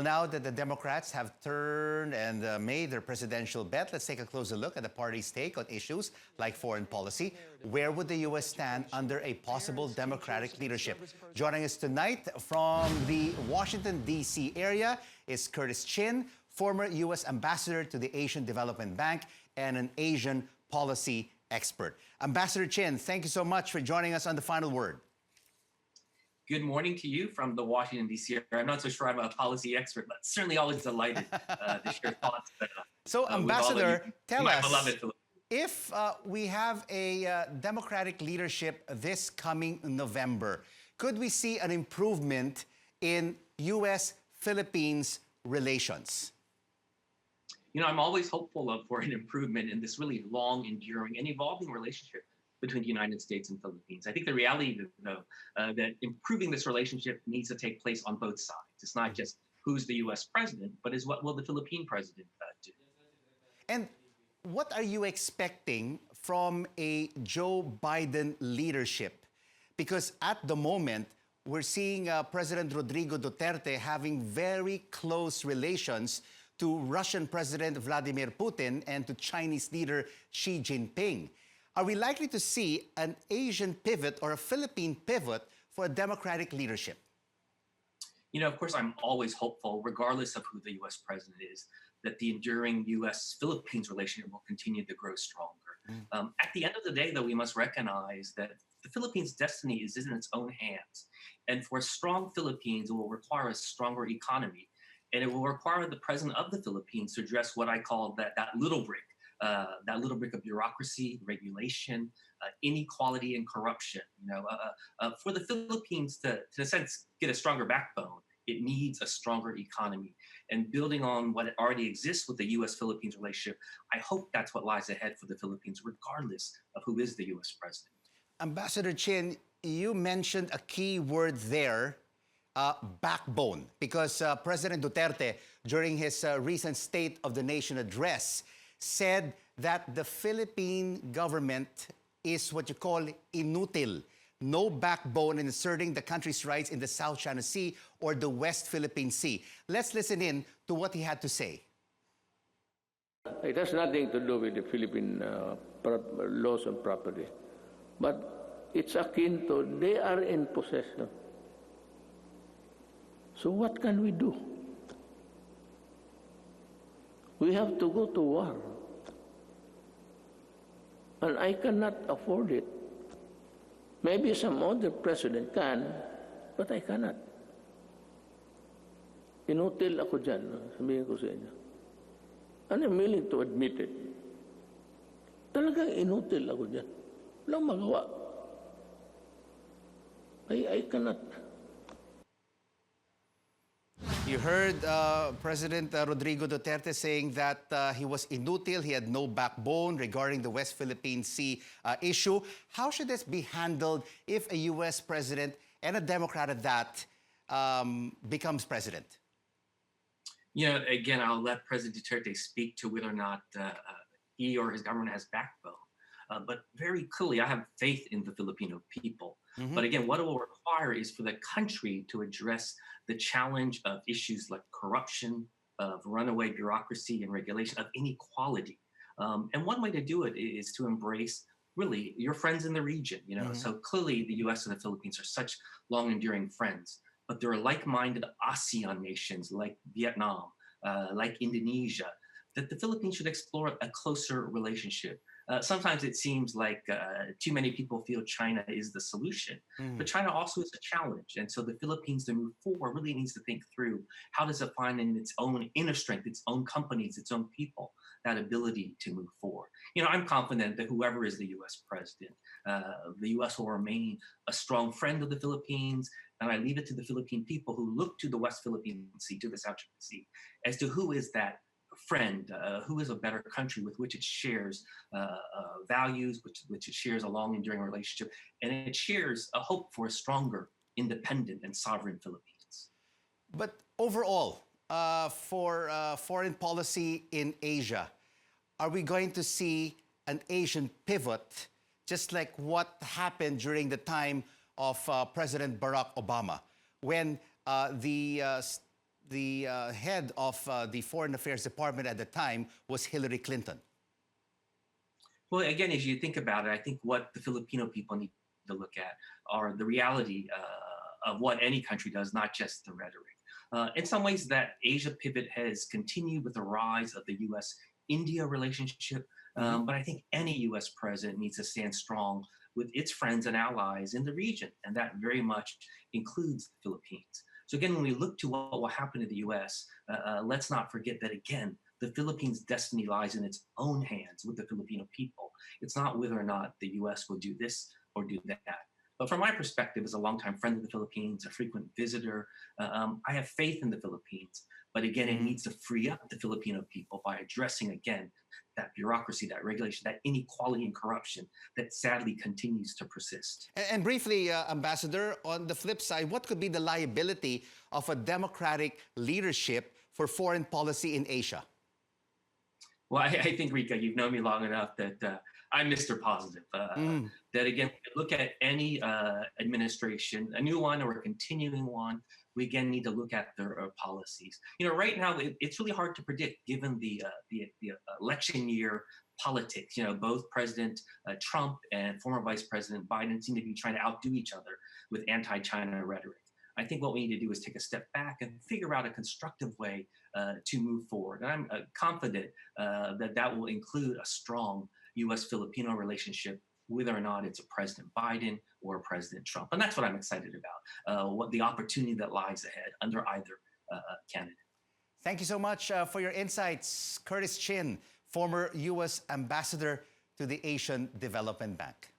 Now that the Democrats have turned and made their presidential bet, let's take a closer look at the party's take on issues like foreign policy. Where would the U.S. stand under a possible Democratic leadership? Joining us tonight from the Washington, D.C. area is Curtis Chin, former U.S. ambassador to the Asian Development Bank and an Asian policy expert. Ambassador Chin, thank you so much for joining us on The Final Word. Good morning to you from the Washington, D.C. area. I'm not so sure I'm a policy expert, but certainly always delighted to share thoughts. So, Ambassador, tell us, beloved, if we have a Democratic leadership this coming November, could we see an improvement in U.S.-Philippines relations? You know, I'm always hopeful for an improvement in this really long, enduring, and evolving relationship between the United States and Philippines. I think the reality, though, that improving this relationship needs to take place on both sides. It's not just who's the U.S. president, but is what will the Philippine president do. And what are you expecting from a Joe Biden leadership? Because at the moment, we're seeing President Rodrigo Duterte having very close relations to Russian President Vladimir Putin and to Chinese leader Xi Jinping. Are we likely to see an Asian pivot or a Philippine pivot for a Democratic leadership? You know, of course, I'm always hopeful, regardless of who the U.S. president is, that the enduring U.S.-Philippines relationship will continue to grow stronger. At the end of the day, though, we must recognize that the Philippines' destiny is in its own hands. And for a strong Philippines, it will require a stronger economy. And it will require the president of the Philippines to address what I call that little brick of bureaucracy, regulation, inequality, and corruption. You know, for the Philippines to, in a sense, get a stronger backbone, it needs a stronger economy. And building on what already exists with the U.S.-Philippines relationship, I hope that's what lies ahead for the Philippines, regardless of who is the U.S. president. Ambassador Chin, you mentioned a key word there, backbone, because President Duterte, during his recent State of the Nation address, said that the Philippine government is what you call inutil, no backbone in asserting the country's rights in the South China Sea or the West Philippine Sea. Let's listen in to what he had to say. It has nothing to do with the Philippine laws and property, but it's akin to they are in possession. So what can we do? We have to go to war. And I cannot afford it. Maybe some other president can, but I cannot. Inutil ako dyan, sabihin ko sa inyo. And I'm willing to admit it. Talagang inutil ako dyan. Walang magawa. I cannot. You heard President Rodrigo Duterte saying that he was inutil, he had no backbone regarding the West Philippine Sea issue. How should this be handled if a U.S. president and a Democrat at that becomes president? You know, again, I'll let President Duterte speak to whether or not he or his government has backbone. But very clearly, I have faith in the Filipino people. But again, what it will require is for the country to address the challenge of issues like corruption, of runaway bureaucracy and regulation, of inequality. And one way to do it is to embrace, really, your friends in the region. You know, so clearly the U.S. and the Philippines are such long enduring friends, but there are like-minded ASEAN nations like Vietnam, like Indonesia, that the Philippines should explore a closer relationship. Sometimes it seems like too many people feel China is the solution, but China also is a challenge. And so the Philippines, to move forward, really needs to think through how does it find in its own inner strength, its own companies, its own people, that ability to move forward. You know, I'm confident that whoever is the U.S. president, the U.S. will remain a strong friend of the Philippines, and I leave it to the Philippine people who look to the West Philippine Sea, to the South China Sea, as to who is that friend, who is a better country with which it shares values, which it shares a long enduring relationship, and it shares a hope for a stronger, independent, and sovereign Philippines. But overall, for foreign policy in Asia, are we going to see an Asian pivot, just like what happened during the time of President Barack Obama, when the head of the Foreign Affairs Department at the time was Hillary Clinton. Well, again, as you think about it, I think what the Filipino people need to look at are the reality of what any country does, not just the rhetoric. In some ways, that Asia pivot has continued with the rise of the U.S.-India relationship, but I think any U.S. president needs to stand strong with its friends and allies in the region, and that very much includes the Philippines. So again, when we look to what will happen to the U.S., let's not forget that, again, the Philippines' destiny lies in its own hands with the Filipino people. It's not whether or not the U.S. will do this or do that. But from my perspective, as a longtime friend of the Philippines, a frequent visitor, I have faith in the Philippines. But again, it needs to free up the Filipino people by addressing, again, that bureaucracy, that regulation, that inequality and corruption that sadly continues to persist. And briefly, Ambassador, on the flip side, what could be the liability of a democratic leadership for foreign policy in Asia? Well, I think, Rika, you've known me long enough that I'm Mr. Positive. That again, look at any administration, a new one or a continuing one, we again need to look at their policies. You know, right now it's really hard to predict given the election year politics. You know, both President Trump and former Vice President Biden seem to be trying to outdo each other with anti-China rhetoric. I think what we need to do is take a step back and figure out a constructive way to move forward. And I'm confident that that will include a strong U.S.-Filipino relationship, whether or not it's a President Biden or a President Trump. And that's what I'm excited about, what the opportunity that lies ahead under either candidate. Thank you so much for your insights, Curtis Chin, former U.S. Ambassador to the Asian Development Bank.